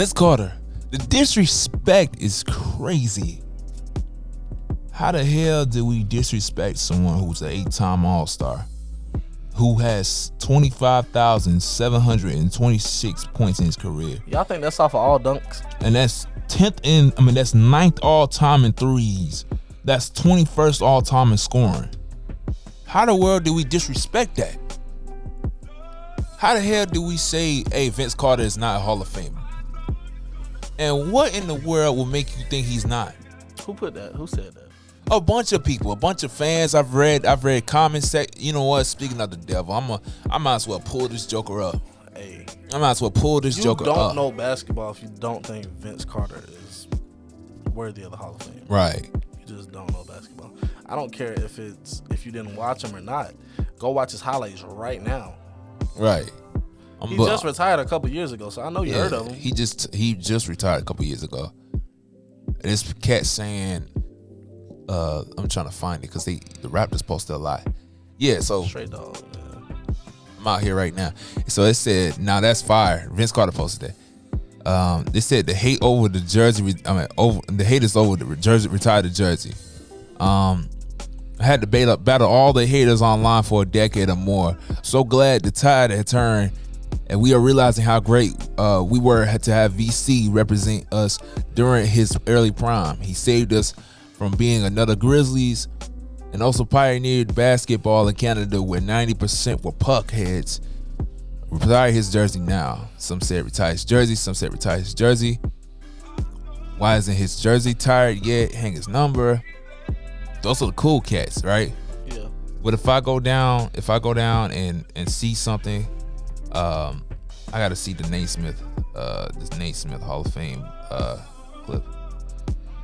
Vince Carter, the disrespect is crazy. How the hell do we disrespect someone who's an 8-time All-Star, who has 25,726 points in his career? Y'all think that's off of all dunks? And that's that's 9th all-time in threes. That's 21st all-time in scoring. How the world do we disrespect that? How the hell do we say, hey, Vince Carter is not a Hall of Famer? And what in the world will make you think he's not? Who put that? Who said that? A bunch of people, a bunch of fans. I've read comments. You know what? Speaking of the devil, I might as well pull this joker up. Hey, I might as well pull this joker up. You don't know basketball if you don't think Vince Carter is worthy of the Hall of Fame. Right. You just don't know basketball. I don't care if you didn't watch him or not. Go watch his highlights right now. Right. He just retired a couple years ago, so I know you heard of him. He just retired a couple years ago. And this cat saying, I'm trying to find it because the Raptors posted a lot. Yeah, so Straight dog, man. I'm out here right now. So it said, "Now that's fire." Vince Carter posted that. They said the hate over the jersey. The hate is over the jersey. Retired the jersey. I had to battle all the haters online for a decade or more. So glad the tide had turned, and we are realizing how great we were to have VC represent us during his early prime. He saved us from being another Grizzlies, and also pioneered basketball in Canada where 90% were puck heads. Retire his jersey now. Some said retire his jersey. Some said retire his jersey. Why isn't his jersey tired yet? Hang his number. Those are the cool cats, right? Yeah. But if I go down and see something, I gotta see the Naismith Hall of Fame clip.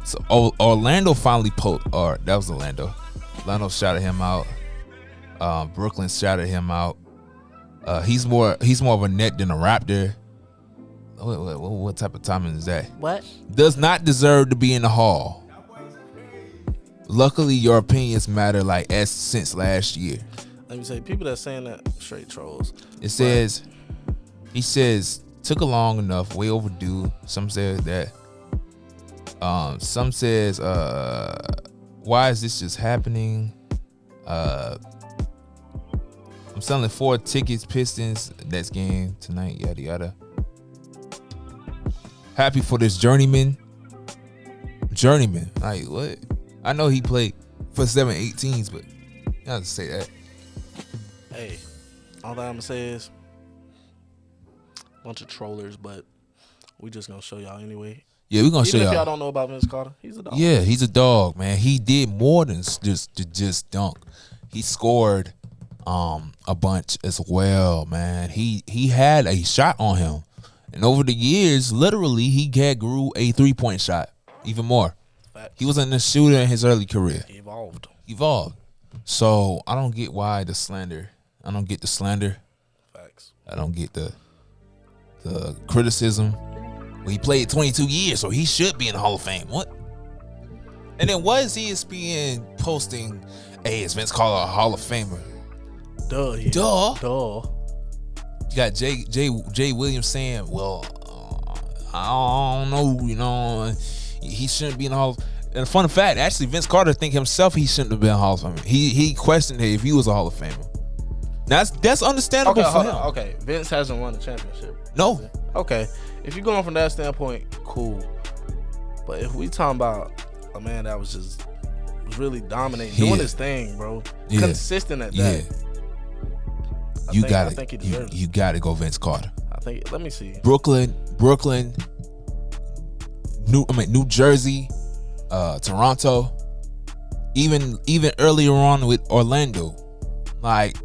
So Orlando finally that was Orlando. Orlando shouted him out. Brooklyn shouted him out. He's more of a net than a Raptor. What type of timing is that? What? Does not deserve to be in the Hall. Luckily, your opinions matter since last year. Let me say, people that saying that straight trolls. He says, took a long enough, way overdue. Some said that. Some says, why is this just happening? I'm selling 4 tickets, Pistons, next game tonight, yada yada. Happy for this journeyman. Like what? I know he played for 7-18s, but you have to say that. Hey, all that I'm gonna say is bunch of trollers, but we just gonna show y'all anyway. Yeah, we're gonna show Even y'all. if y'all don't know about Vince Carter, he's a dog. Yeah, he's a dog, man. He did more than just dunk. He scored a bunch as well, man. He had a shot on him, and over the years, literally, he grew a 3-point shot even more. Facts. He wasn't a shooter in his early career. He evolved. So I don't get why the slander. I don't get the slander. Facts. I don't get the criticism. Well, he played 22 years, so he should be in the Hall of Fame. What? And then what is ESPN posting? Hey, is Vince Carter a Hall of Famer? Duh. Yeah. Duh. You got Jay Williams saying, well, I don't know, he shouldn't be in the Hall of Fame. And a fun fact, actually, Vince Carter think himself he shouldn't have been a Hall of Famer. He questioned it if he was a Hall of Famer. Now, that's understandable for him. Okay, Vince hasn't won a championship. No. Okay, if you're going from that standpoint, cool. But if we talking about a man that was really dominating, doing his thing, bro, consistent at that. You got to go Vince Carter. I think. Let me see. Brooklyn, New Jersey, Toronto, even earlier on with Orlando, like.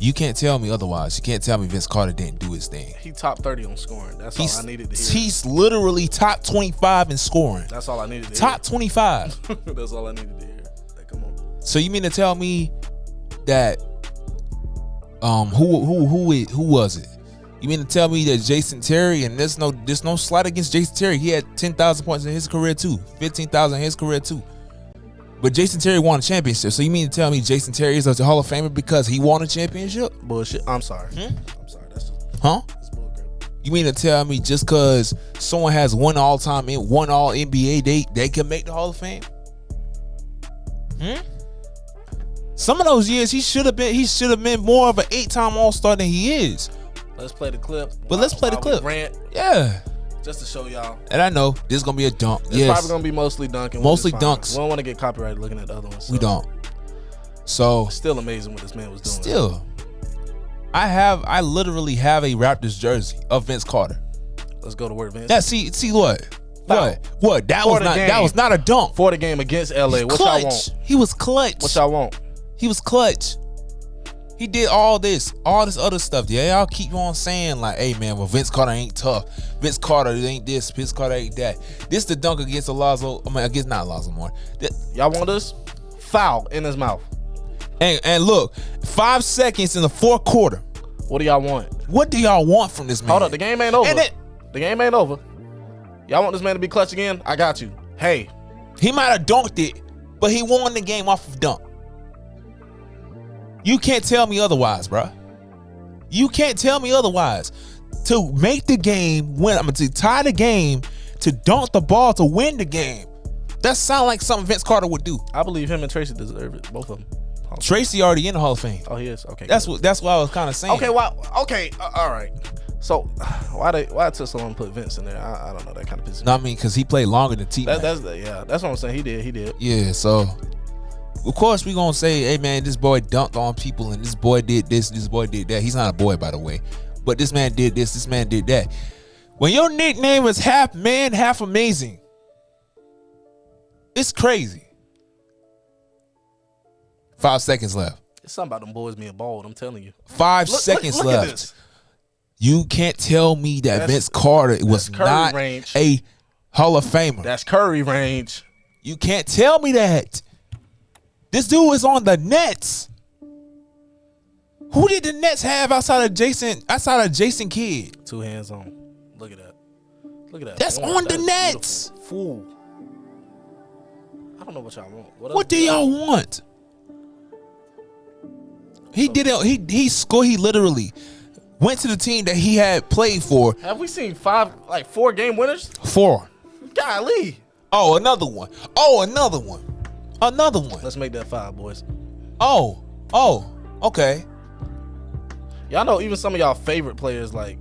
You can't tell me otherwise. You can't tell me Vince Carter didn't do his thing. He top 30 on scoring. That's all I needed to hear. He's literally top 25 in scoring. That's all I needed to hear. Top 25. That's all I needed to hear. Like, come on. So you mean to tell me that who was it? You mean to tell me that Jason Terry, and there's no slight against Jason Terry. He had 10,000 points in his career too. 15,000 in his career too. But Jason Terry won a championship. So you mean to tell me Jason Terry is a Hall of Famer because he won a championship? Bullshit. I'm sorry. I'm sorry. That's just Huh? That's bullcrap. You mean to tell me just because someone has one all NBA, they can make the Hall of Fame? Some of those years he should have been more of an 8-time All-Star than he is. Let's play the clip. Let's play the clip. Yeah. Just to show y'all. And I know this is gonna be a dunk. It's probably gonna be mostly dunking. Mostly dunks. We don't want to get copyrighted looking at the other ones. We don't. So still amazing what this man was doing. Still. I literally have a Raptors jersey of Vince Carter. Let's go to work, Vince. See what? What? That was not a dunk. For the game against LA. What y'all want? He was clutch. What y'all want? He was clutch. He did all this other stuff. Yeah, y'all keep on saying like, hey man, well Vince Carter ain't tough. Vince Carter ain't this. Vince Carter ain't that. This the dunk against against not Alonzo Moore. Y'all want this? Foul in his mouth. And look, 5 seconds in the fourth quarter. What do y'all want? What do y'all want from this man? Hold up, the game ain't over. The game ain't over. Y'all want this man to be clutch again? I got you. Hey. He might have dunked it, but he won the game off of dunk. You can't tell me otherwise, bro. You can't tell me otherwise. To make the game win, to tie the game, to dunk the ball to win the game. That sounds like something Vince Carter would do. I believe him and Tracy deserve it, both of them. Tracy already in the Hall of Fame. Oh, he is. Okay. That's what I was kind of saying. Okay. All right. So why it took so long to put Vince in there? I don't know. That kind of pisses me. No, I mean, because he played longer than T. That's what I'm saying. He did. Yeah. So of course we gonna say, hey man, this boy dunked on people and this boy did this, this boy did that. He's not a boy, by the way, but this man did this man did that. When your nickname is half man, half amazing, it's crazy. 5 seconds left. It's something about them boys being bald. I'm telling you. 5 seconds left. At this. You can't tell me that Vince Carter was not range. A Hall of Famer. That's Curry range. You can't tell me that. This dude is on the Nets. Who did the Nets have outside of Jason Kidd? 2 hands on. Look at that. That's on the Nets. Fool. I don't know what y'all want. What do y'all want? He did it. He scored. He literally went to the team that he had played for. Have we seen 4 game winners? 4. Golly. Oh, another one. Let's make that 5, boys. Oh, okay. Y'all know even some of y'all favorite players, like,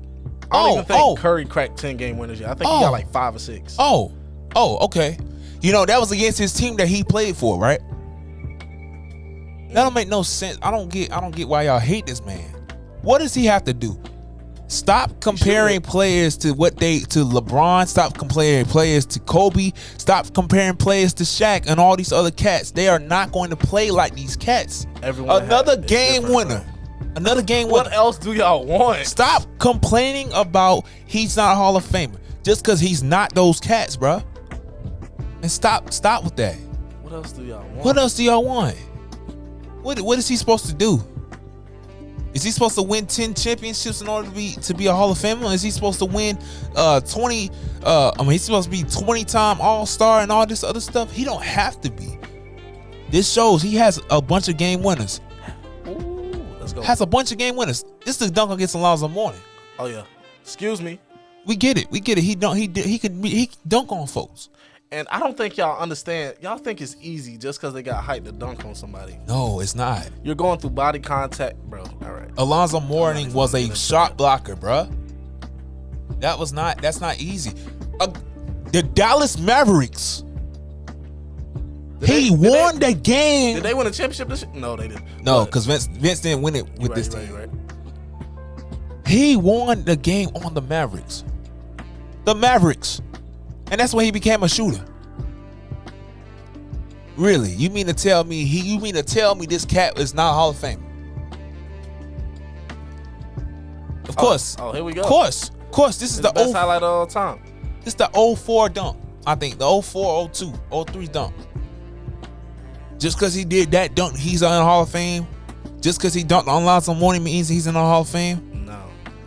I don't even think Curry cracked 10 game winners yet. I think he got like 5 or 6. Oh, okay. You know, that was against his team that he played for, right? That don't make no sense. I don't get why y'all hate this man. What does he have to do? Stop comparing players to LeBron. Stop comparing players to Kobe. Stop comparing players to Shaq and all these other cats. They are not going to play like these cats. Another game winner. What else do y'all want? Stop complaining about he's not a Hall of Famer just because he's not those cats, bro. And stop with that. What else do y'all want? What is he supposed to do? Is he supposed to win 10 championships in order to be a Hall of Famer? Is he supposed to win 20? He's supposed to be 20-time All-Star and all this other stuff. He don't have to be. This shows he has a bunch of game winners. Ooh, let's go. Has a bunch of game winners. This is the dunk against Alonzo Mourning. Oh yeah. Excuse me. We get it. He can dunk on folks. And I don't think y'all understand. Y'all think it's easy just because they got hyped to dunk on somebody. No, it's not. You're going through body contact, bro. All right. Alonzo Mourning was a shot blocker, bro. That's not easy. The Dallas Mavericks. He won the game. Did they win a championship this year? No, they didn't. No, because Vince didn't win it with this team. Right. He won the game on the Mavericks. And that's when he became a shooter. Really? You mean to tell me this cat is not a Hall of Famer? Of course. Oh, here we go. Of course. This is the best highlight of all time. This is the 04 dunk. I think the 04, 02, 03 dunk. Just because he did that dunk, he's in the Hall of Fame. Just because he dunked on Alonzo Mourning means he's in the Hall of Fame.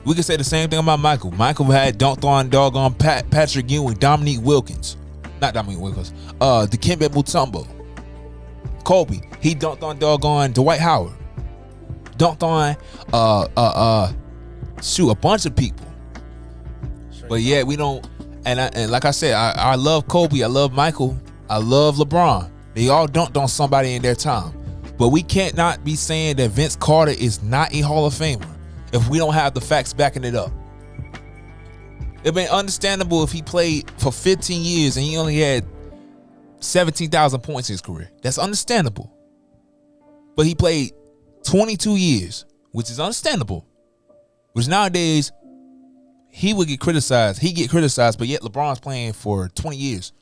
We could say the same thing about Michael. Michael had dunked on doggone Patrick Ewing, Dominique Wilkins. Not Dominique Wilkins. Dikembe Mutombo. Kobe. He dunked on doggone Dwight Howard. Dunked on a bunch of people. But yeah, we don't. And like I said, I love Kobe. I love Michael. I love LeBron. They all dunked on somebody in their time. But we can't not be saying that Vince Carter is not a Hall of Famer if we don't have the facts backing it up. It'd been understandable if he played for 15 years and he only had 17,000 points in his career. That's understandable. But he played 22 years, which is understandable. Which nowadays, he would get criticized. He get criticized, but yet LeBron's playing for 20 years.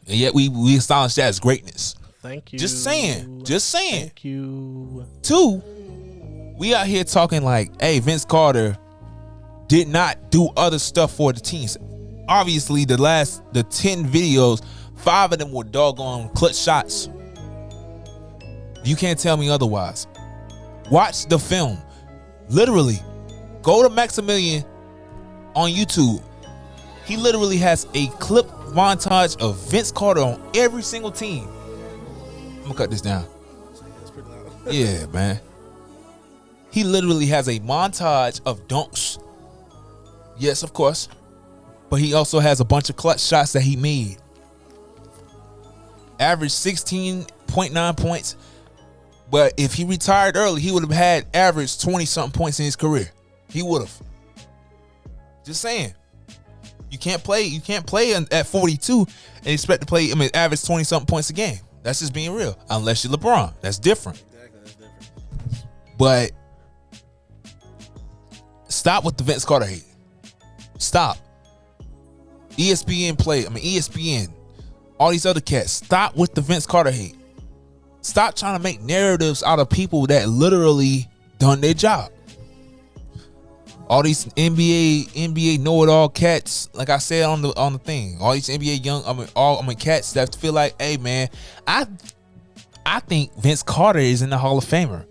And yet we acknowledge that as greatness. Thank you. Just saying. Thank you. 2, we out here talking like, hey, Vince Carter did not do other stuff for the teams. Obviously, the 10 videos, 5 of them were doggone clutch shots. You can't tell me otherwise. Watch the film. Literally, go to Maximilian on YouTube. He literally has a clip montage of Vince Carter on every single team. I'm gonna cut this down. Yeah, man. He literally has a montage of dunks. Yes, of course. But he also has a bunch of clutch shots that he made. Average 16.9 points. But if he retired early, he would have had average 20-something points in his career. He would have. Just saying. You can't play at 42 and expect to play, average 20-something points a game. That's just being real. Unless you're LeBron. That's different. Exactly, that's different. But stop with the Vince Carter hate. Stop. ESPN, all these other cats. Stop with the Vince Carter hate. Stop trying to make narratives out of people that literally done their job. All these NBA know-it-all cats, like I said on the thing. All these NBA cats that feel like, hey man, I think Vince Carter is in the Hall of Famer.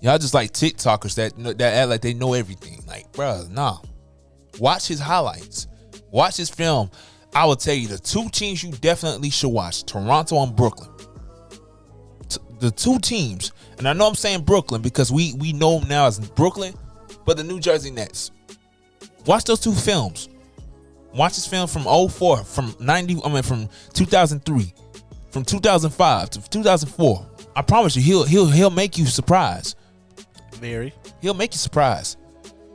Y'all just like TikTokers that act like they know everything. Like, bruh, nah. Watch his highlights. Watch his film. I will tell you the 2 teams you definitely should watch: Toronto and Brooklyn. The 2 teams, and I know I'm saying Brooklyn because we know them now as Brooklyn, but the New Jersey Nets. Watch those 2 films. Watch his film from 04, from 2003, from 2005 to 2004. I promise you, he'll make you surprised. He'll make you surprised.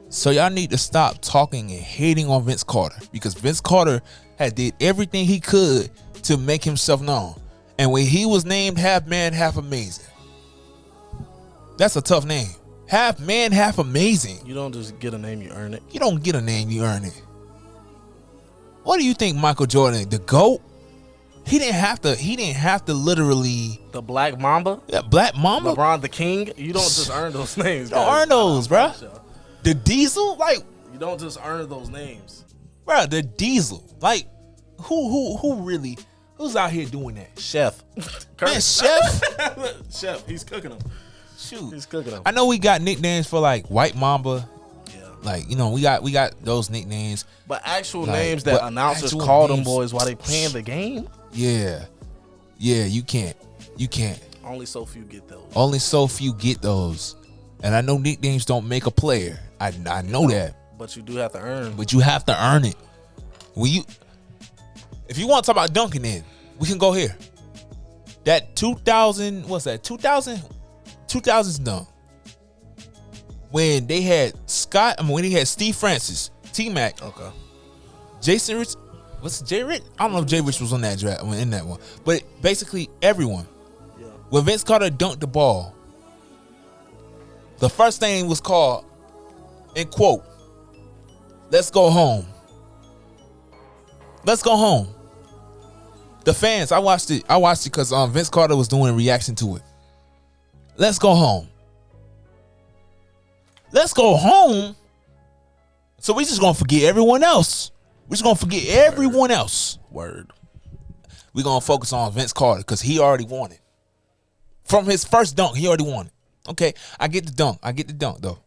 So y'all need to stop talking and hating on Vince Carter, because Vince Carter had did everything he could to make himself known. And when he was named half man, half amazing, that's a tough name. Half man, half amazing. You don't just get a name, you earn it. You don't get a name, you earn it. What do you think Michael Jordan, the GOAT? He didn't have to literally. The Black Mamba? Yeah, Black Mamba. LeBron the King? You don't just earn those names. You don't earn those, bro. The Diesel? Like, you don't just earn those names. Bro, the Diesel. Like, who really, who's out here doing that? Chef. Man, Chef? Chef, he's cooking them. Shoot. He's cooking them. I know we got nicknames for like White Mamba. Yeah. Like, you know, we got those nicknames. But actual names that announcers call them boys while they playing the game? Yeah. Yeah, you can't. Only so few get those. And I know nicknames don't make a player. I know that. But you do have to earn. But you have to earn it. If you want to talk about dunking in, we can go here. That 2000, what's that? 2000's dunk. When they had when they had Steve Francis, T-Mac. Okay. Jason Rich, what's Jay Rich? I don't know if Jay Rich was on that draft, in that one. But basically everyone. Yeah. When Vince Carter dunked the ball, the first thing was called, in quote, "Let's go home." Let's go home. The fans, I watched it because Vince Carter was doing a reaction to it. Let's go home. Let's go home. So we just gonna forget everyone else. We're just gonna forget everyone else. Word. We're gonna focus on Vince Carter because he already won it. From his first dunk, he already won it. Okay, I get the dunk though.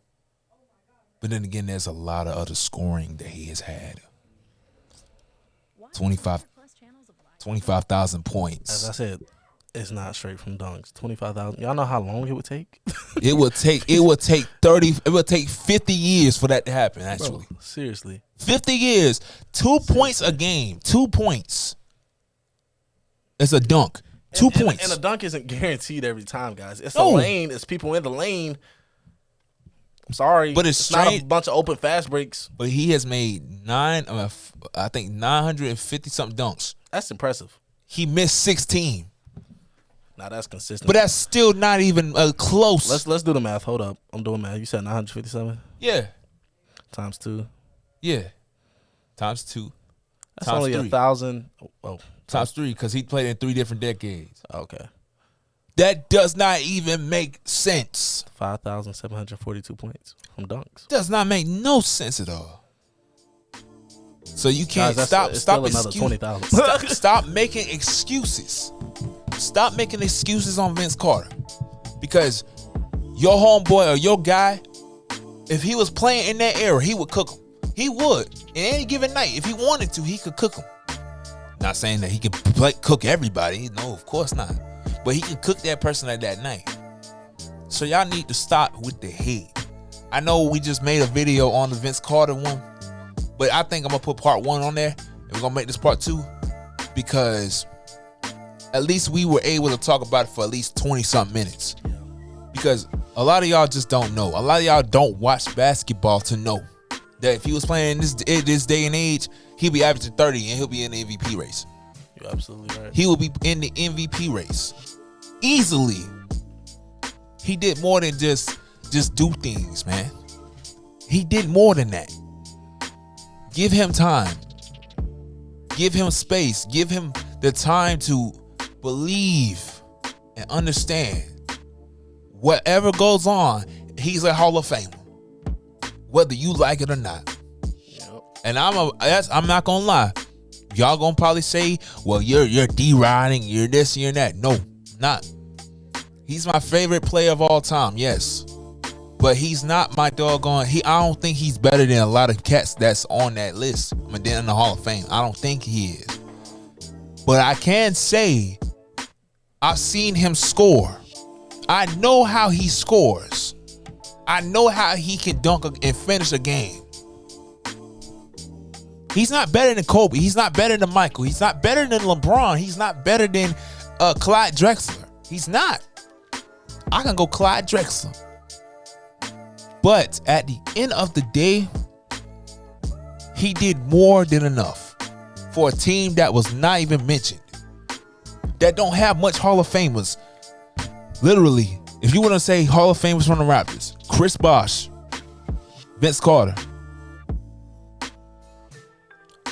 But then again, there's a lot of other scoring that he has had. 25,000 points. As I said, It's not straight from dunks. 25,000. Y'all know how long it would take? It would take 30. It would take 50 years for that to happen. Actually, bro, seriously, 50 years. 2 points a game. 2 points. It's a dunk. 2 points. And a dunk isn't guaranteed every time, guys. It's a lane. It's people in the lane. I'm sorry, but it's not a bunch of open fast breaks. But he has made 950 something dunks. That's impressive. He missed 16. Now that's consistent. But that's still not even close. Let's do the math. Hold up, I'm doing math. You said 957. Yeah. Times 2. Yeah. Times 2. That's times only 3. 1,000. Oh. Times 3 because he played in 3 different decades. Okay. That does not even make sense. 5,742 points from dunks. Does not make no sense at all. So you can't stop making excuses. Stop making excuses on Vince Carter. Because your homeboy or your guy, if he was playing in that era, he would cook him. He would. In any given night, if he wanted to, he could cook him. Not saying that he can cook everybody. No, of course not. But he can cook that person at that night. So y'all need to stop with the hate. I know we just made a video on the Vince Carter one, but I think I'm going to put part 1 on there, and we're going to make this part 2, because at least we were able to talk about it for at least 20-something minutes. Because a lot of y'all just don't know. A lot of y'all don't watch basketball to know that if he was playing in this day and age, he'll be averaging 30 and he'll be in the MVP race. You're absolutely right. He will be in the MVP race easily. He did more than just do things, man. He did more than that. Give him time. Give him space. Give him the time to believe and understand. Whatever goes on, he's a Hall of Famer, whether you like it or not. Yep. And I'm not gonna lie. Y'all gonna probably say, well, you're deriding, you're this, you're that. No, not. He's my favorite player of all time, yes. But he's not my doggone. I don't think he's better than a lot of cats that's on that list. I mean, they're in the Hall of Fame. I don't think he is. But I can say I've seen him score. I know how he scores. I know how he can dunk and finish a game. He's not better than Kobe. He's not better than Michael. He's not better than LeBron. He's not better than Clyde Drexler. He's not. I can go Clyde Drexler. But at the end of the day, he did more than enough for a team that was not even mentioned, that don't have much Hall of Famers. Literally, if you want to say Hall of Famers from the Raptors, Chris Bosh, Vince Carter.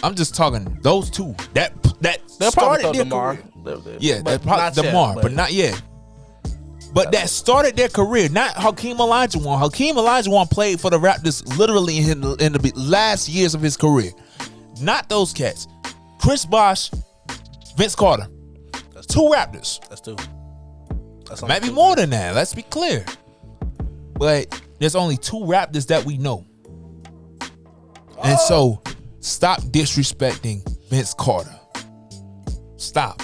I'm just talking those two. That started their career. Yeah, that's probably DeMar, but not yet. But that started their career. Not Hakeem Olajuwon. Hakeem Olajuwon played for the Raptors literally in the last years of his career. Not those cats. Chris Bosh, Vince Carter. That's 2 Raptors. That's 2. That's maybe more than that. Let's be clear. But there's only 2 Raptors that we know. And so, stop disrespecting Vince Carter. Stop.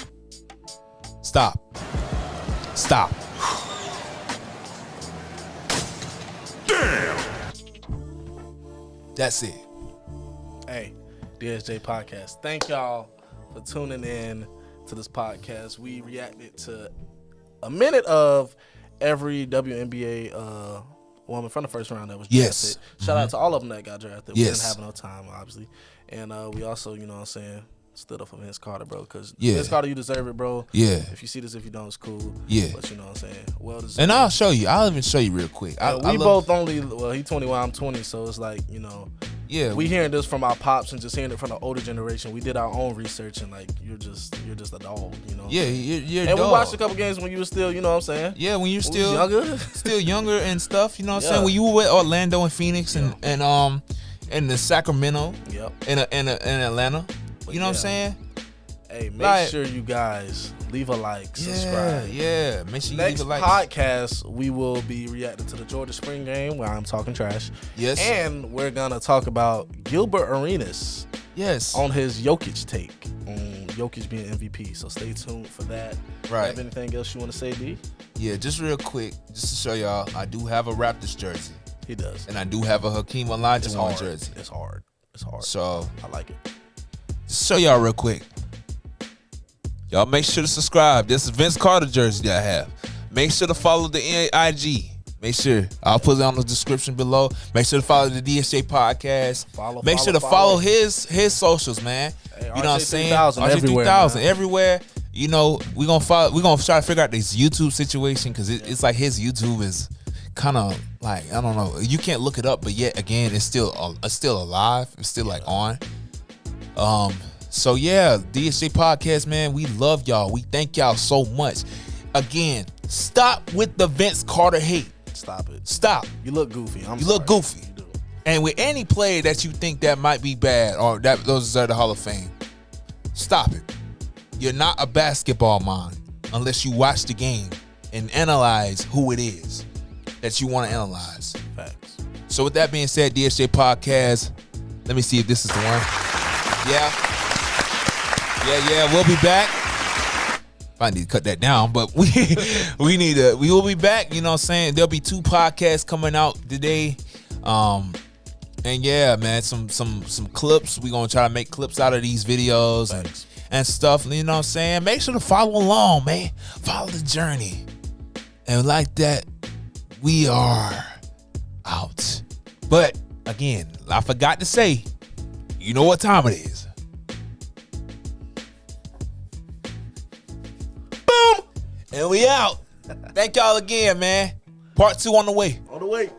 Damn. That's it. Hey, DSJ Podcast. Thank y'all for tuning in to this podcast. We reacted to a minute of every WNBA woman from the first round that was drafted. Yes. Shout out to all of them that got drafted. We didn't have no time, obviously. And we also, you know what I'm saying, stood up for Vince Carter, bro. Because Vince Carter, you deserve it, bro. Yeah. If you see this, if you don't, it's cool. Yeah. But you know what I'm saying? Well deserved. And I'll show you. I'll even show you real quick. We both only, well, he 21, I'm 20, so it's like, you know. Yeah. We hearing this from our pops and just hearing it from the older generation. We did our own research and like you're just a dog, you know. Yeah, you're a and dog. We watched a couple games when you were still, you know what I'm saying? Yeah, when you're still younger. Still younger and stuff, you know what I'm saying? When you were with Orlando and Phoenix and the Sacramento. Yep. In Atlanta. You know what I'm saying? Hey, make sure you guys leave a like, subscribe. Yeah. Make sure you leave a like. Next podcast, we will be reacting to the Georgia Spring game where I'm talking trash. Yes. And we're going to talk about Gilbert Arenas. Yes. On his Jokic take on Jokic being MVP. So stay tuned for that. Right. Have anything else you want to say, D? Yeah, just real quick, just to show y'all, I do have a Raptors jersey. He does. And I do have a Hakeem Olajuwon jersey. It's hard. So I like it. Just show y'all real quick. Y'all make sure to subscribe. This is Vince Carter jersey that I have. Make sure to follow the IG. Make sure I'll put it on the description below. Make sure to follow the DSJ podcast. Make sure to follow his socials, man. Hey, you know what I'm saying? RJ 3000 everywhere. You know, we're gonna try to figure out this YouTube situation because it's like his YouTube is kind of like, I don't know. You can't look it up, but yet again, it's still alive. It's still like on. So yeah, DSJ podcast, man. We love y'all. We thank y'all so much. Again, stop with the Vince Carter hate. Stop it. Stop. You look goofy. You look goofy. You do. And with any player that you think that might be bad or that those deserve the Hall of Fame, stop it. You're not a basketball mind unless you watch the game and analyze who it is that you want to analyze. Facts. So with that being said, DSJ podcast, let me see if this is the one. Yeah, we'll be back. I need to cut that down, but we will be back. You know what I'm saying? There'll be 2 podcasts coming out today. And yeah, man, some clips. We're gonna try to make clips out of these videos and stuff. You know what I'm saying? Make sure to follow along, man. Follow the journey. And like that, we are out. But again, I forgot to say, you know what time it is. And we out. Thank y'all again, man. Part 2 on the way. On the way.